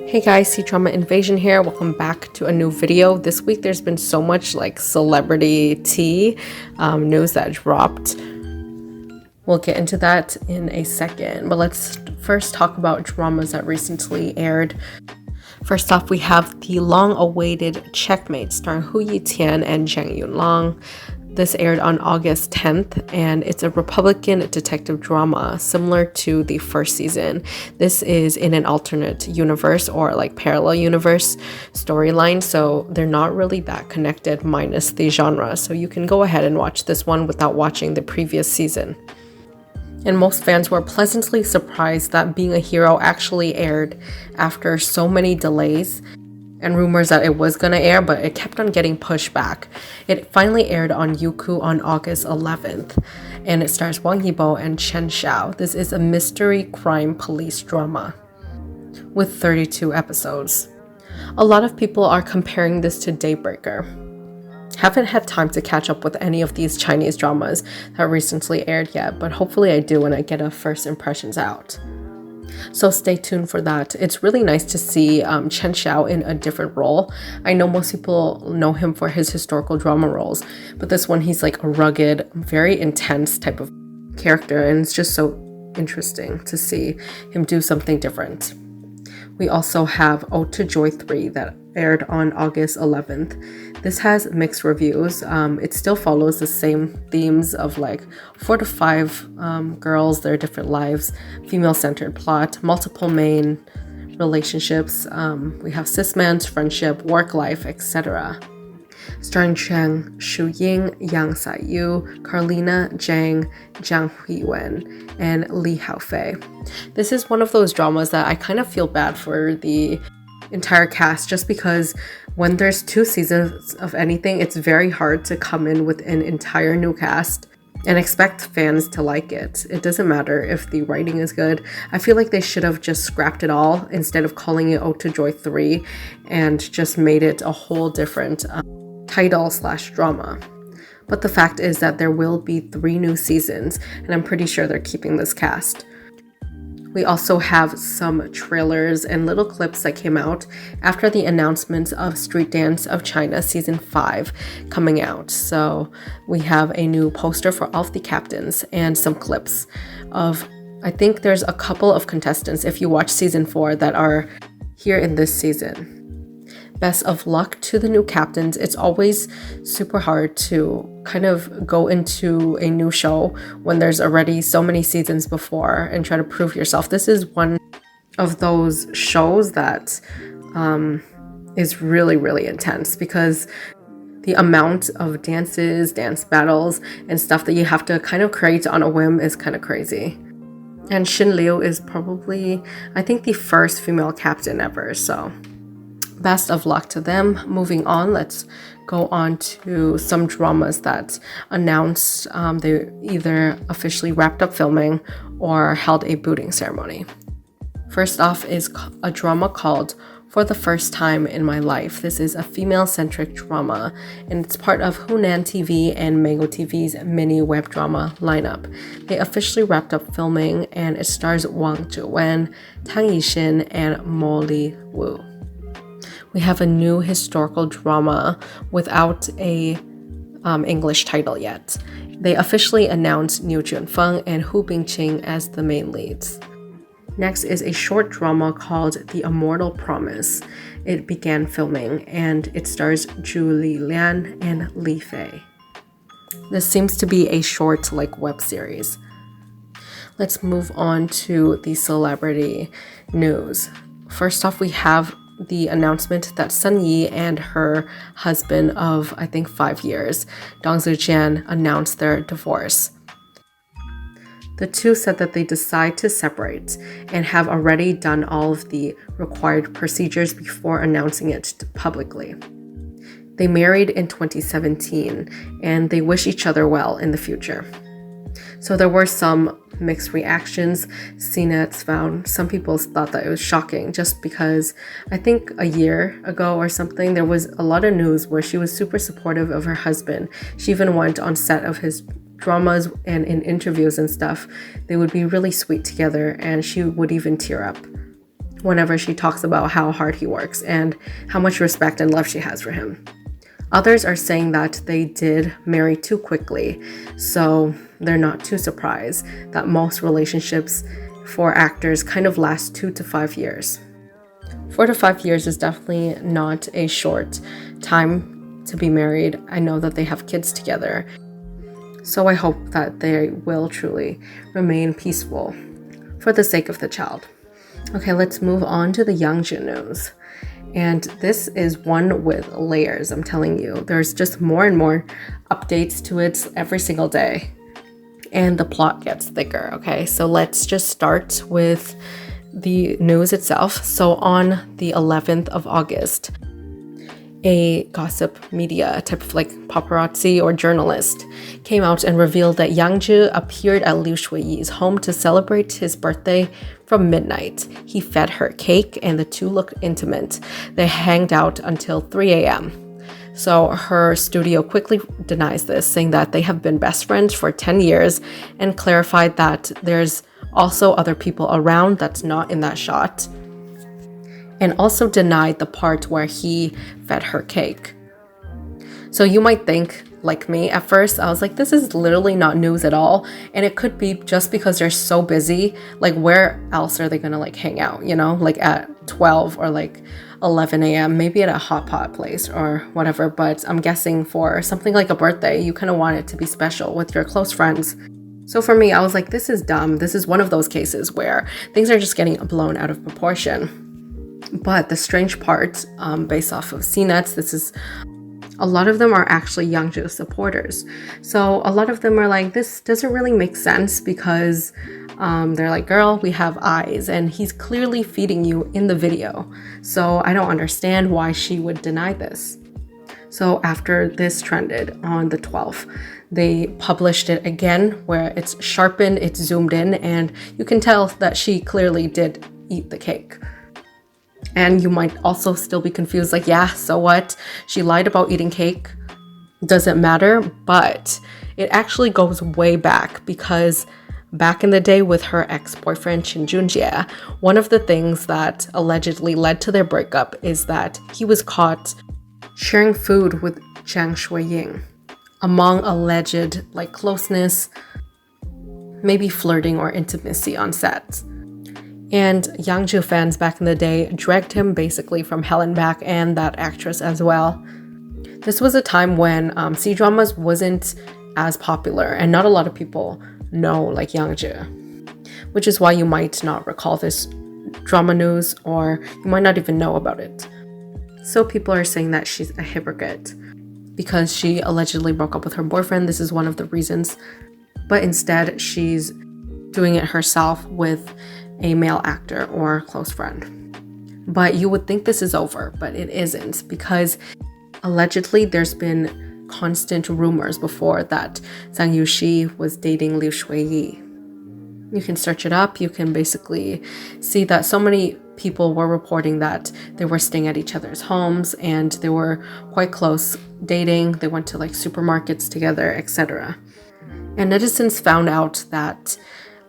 Hey guys, C-Drama Invasion here. Welcome back to a new video. This week there's been so much celebrity tea news that dropped. We'll get into that in a second, but let's first talk about dramas that recently aired. First off, we have the long-awaited Checkmate starring Yitian and Zhang Yunlong. This aired on August 10th, and it's a Republican detective drama similar to the first season. This is in an alternate universe or parallel universe storyline, so they're not really that connected minus the genre. So you can go ahead and watch this one without watching the previous season. And most fans were pleasantly surprised that Being a Hero actually aired after so many delays and rumors that it was gonna air, but it kept on getting pushed back. It finally aired on Youku on August 11th, and it stars Wang Yibo and Chen Xiao. This is a mystery crime police drama with 32 episodes. A lot of people are comparing this to Daybreaker. Haven't had time to catch up with any of these Chinese dramas that recently aired yet, but hopefully I do when I get a first impressions out. So stay tuned for that. It's really nice to see Chen Xiao in a different role. I know most people know him for his historical drama roles, but this one he's like a rugged, very intense type of character, and it's just so interesting to see him do something different. We also have Ode to Joy 3 that aired on August 11th. This has mixed reviews. It still follows the same themes of 4 to 5 girls, their different lives, female-centered plot, multiple main relationships. We have cis-man's friendship, work life, etc. Starring Zhang, Shuying, Yang Caiyu, Carlina, Zhang, Jiang Huiwen, and Li Haofei. This is one of those dramas that I kind of feel bad for the entire cast, just because when there's 2 seasons of anything, it's very hard to come in with an entire new cast and expect fans to like it. It doesn't matter if the writing is good. I feel like they should have just scrapped it all instead of calling it Ode to Joy 3 and just made it a whole different title/drama. But the fact is that there will be 3 new seasons, and I'm pretty sure they're keeping this cast. We also have some trailers and little clips that came out after the announcement of Street Dance of China Season 5 coming out. So we have a new poster for all of the captains and some clips of, I think there's a couple of contestants if you watch Season 4 that are here in this season. Best of luck to the new captains. It's always super hard to kind of go into a new show when there's already so many seasons before and try to prove yourself. This is one of those shows that is really, really intense because the amount of dances, dance battles, and stuff that you have to kind of create on a whim is kind of crazy. And Xin Liu is probably, I think, the first female captain ever, so best of luck to them. Moving on, let's go on to some dramas that announced they either officially wrapped up filming or held a booting ceremony. First off is a drama called For the First Time in My Life. This is a female-centric drama, and it's part of Hunan TV and Mango TV's mini web drama lineup. They officially wrapped up filming, and it stars Wang Ziwen, Tang Yixin, and Myolie Wu. We have a new historical drama without a English title yet. They officially announced Niu Junfeng and Bingqing as the main leads. Next is a short drama called The lPromise. It began filming, and it stars Zhu Lilan and Li Fei. This seems to be a short web series. Let's move on to the celebrity news. First off, we have the announcement that Sun Yi and her husband of, I think, 5 years, Dong Zijian, announced their divorce. The two said that they decide to separate and have already done all of the required procedures before announcing it publicly. They married in 2017, and they wish each other well in the future. So there were some mixed reactions. CNET found some people thought that it was shocking just because I think a year ago or something there was a lot of news where she was super supportive of her husband. She even went on set of his dramas and in interviews and stuff. They would be really sweet together, and she would even tear up. whenever she talks about how hard he works and how much respect and love she has for him. Others are saying that they did marry too quickly, so they're not too surprised that most relationships for actors kind of last 2 to 5 years. 4 to 5 years is definitely not a short time to be married. I know that they have kids together, so I hope that they will truly remain peaceful for the sake of the child. Okay, let's move on to the Yangzhi news. And this is one with layers, I'm telling you. There's just more and more updates to it every single day. And the plot gets thicker, okay? So let's just start with the news itself. So on the 11th of August, a gossip media type of like paparazzi or journalist came out and revealed that Yangzhi appeared at Liu Xueyi's home to celebrate his birthday from midnight. He fed her cake and the two looked intimate. They hanged out until 3 a.m. So her studio quickly denies this, saying that they have been best friends for 10 years and clarified that there's also other people around that's not in that shot, and also denied the part where he fed her cake. So you might think, like me, at first, I was like, this is literally not news at all. And it could be just because they're so busy. Like, where else are they gonna like hang out, you know? Like at 12 or like 11 a.m., maybe at a hot pot place or whatever. But I'm guessing for something like a birthday, you kind of want it to be special with your close friends. So for me, I was like, this is dumb. This is one of those cases where things are just getting blown out of proportion. But the strange part, based off of CNETs, this is a lot of them are actually Yangzhi supporters. So a lot of them are like, this doesn't really make sense because they're like, girl, we have eyes and he's clearly feeding you in the video. So I don't understand why she would deny this. So after this trended on the 12th, they published it again where it's sharpened, it's zoomed in, and you can tell that she clearly did eat the cake. And you might also still be confused, like, yeah, so what? She lied about eating cake. Doesn't matter, but it actually goes way back because back in the day with her ex-boyfriend Chen Junjie, one of the things that allegedly led to their breakup is that he was caught sharing food with Zhang Shuying. Among alleged like closeness, maybe flirting or intimacy on set. And Yangzhi fans back in the day dragged him basically from hell and back, and that actress as well. This was a time when C-dramas wasn't as popular and not a lot of people know like Yangzhi, which is why you might not recall this drama news or you might not even know about it. So people are saying that she's a hypocrite because she allegedly broke up with her boyfriend. This is one of the reasons, but instead she's doing it herself with a male actor or close friend. But you would think this is over, but it isn't, because allegedly there's been constant rumors before that Zhang Yuxi was dating Liu Xueyi. You can search it up. You can basically see that so many people were reporting that they were staying at each other's homes and they were quite close dating. They went to like supermarkets together, etc. And netizens found out that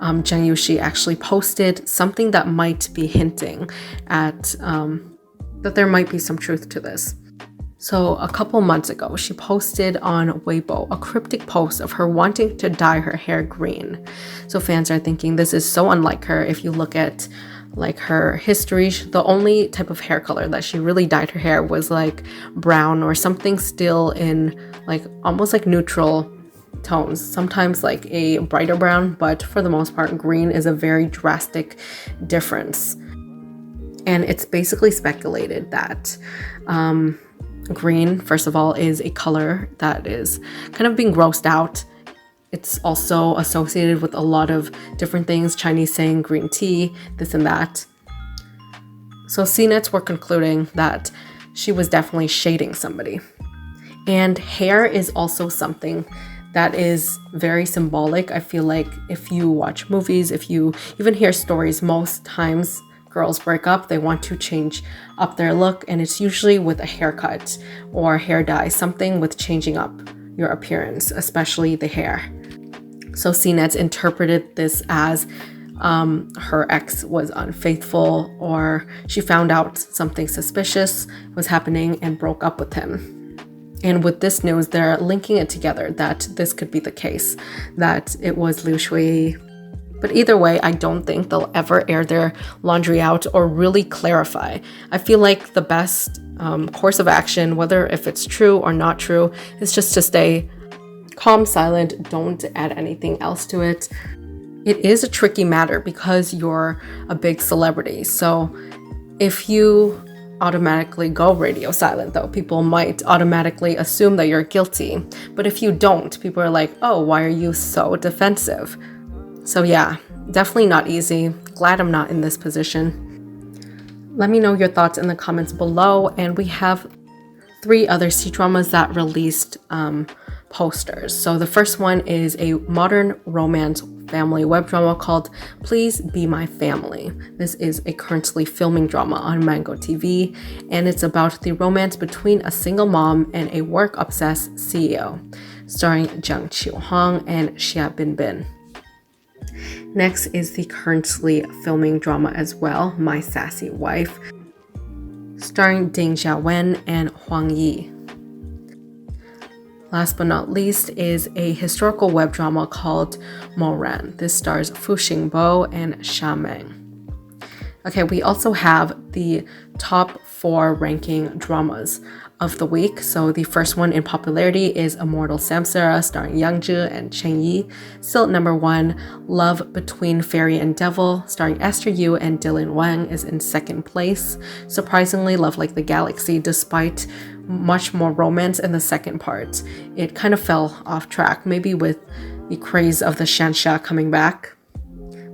Zhang Yuxi actually posted something that might be hinting at that there might be some truth to this. So a couple months ago, she posted on Weibo a cryptic post of her wanting to dye her hair green. So fans are thinking this is so unlike her. If you look at like her history, the only type of hair color that she really dyed her hair was like brown or something still in like almost like neutral tones, sometimes like a brighter brown, but for the most part green is a very drastic difference. And it's basically speculated that green, first of all, is a color that is kind of being grossed out. It's also associated with a lot of different things, Chinese saying green tea, this and that. So CNETs were concluding that she was definitely shading somebody. And hair is also something that is very symbolic. I feel like if you watch movies, if you even hear stories, most times girls break up, they want to change up their look, and it's usually with a haircut or hair dye, something with changing up your appearance, especially the hair. So CNETs interpreted this as her ex was unfaithful, or she found out something suspicious was happening and broke up with him. And with this news, they're linking it together that this could be the case, that it was Liu Xueyi. But either way, I don't think they'll ever air their laundry out or really clarify. I feel like the best course of action, whether if it's true or not true, is just to stay calm, silent, don't add anything else to it. It is a tricky matter because you're a big celebrity. So if you automatically go radio silent, though, people might automatically assume that you're guilty. But if you don't, people are like, oh, why are you so defensive? So yeah, definitely not easy. Glad I'm not in this position. Let me know your thoughts in the comments below. And we have 3 other C-dramas that released posters. So the first one is a modern romance family web drama called Please Be My Family. This is a currently filming drama on Mango TV, and it's about the romance between a single mom and a work-obsessed CEO, starring Zhang Qiuhong and Xia Binbin. Next is the currently filming drama as well, My Sassy Wife, starring Ding Xiaowen and Huang Yi. Last but not least is a historical web drama called Moran. This stars Fu Xingbo and Xiameng. Okay, we also have the top 4 ranking dramas of the week. So the first one in popularity is Immortal Samsara, starring Yang Zhi and Chen Yi. Still at number 1, Love Between Fairy and Devil, starring Esther Yu and Dylan Wang, is in second place. Surprisingly, Love Like the Galaxy, despite much more romance in the second part, it kind of fell off track, maybe with the craze of the Shansha coming back,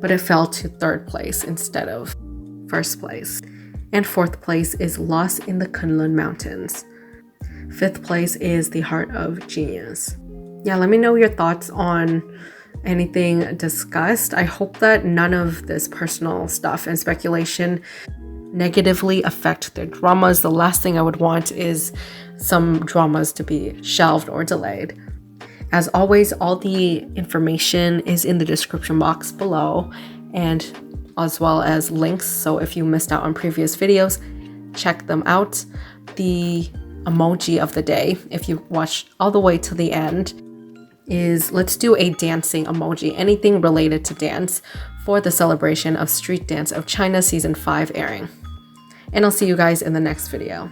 but it fell to 3rd place instead of 1st place. And 4th place is Lost in the Kunlun Mountains. 5th place is The Heart of Genius. Yeah, let me know your thoughts on anything discussed. I hope that none of this personal stuff and speculation negatively affect their dramas. The last thing I would want is some dramas to be shelved or delayed. As always, all the information is in the description box below, and as well as links. So if you missed out on previous videos, check them out. The emoji of the day, if you watched all the way to the end, is let's do a dancing emoji, anything related to dance, for the celebration of Street Dance of China Season 5 airing. And I'll see you guys in the next video.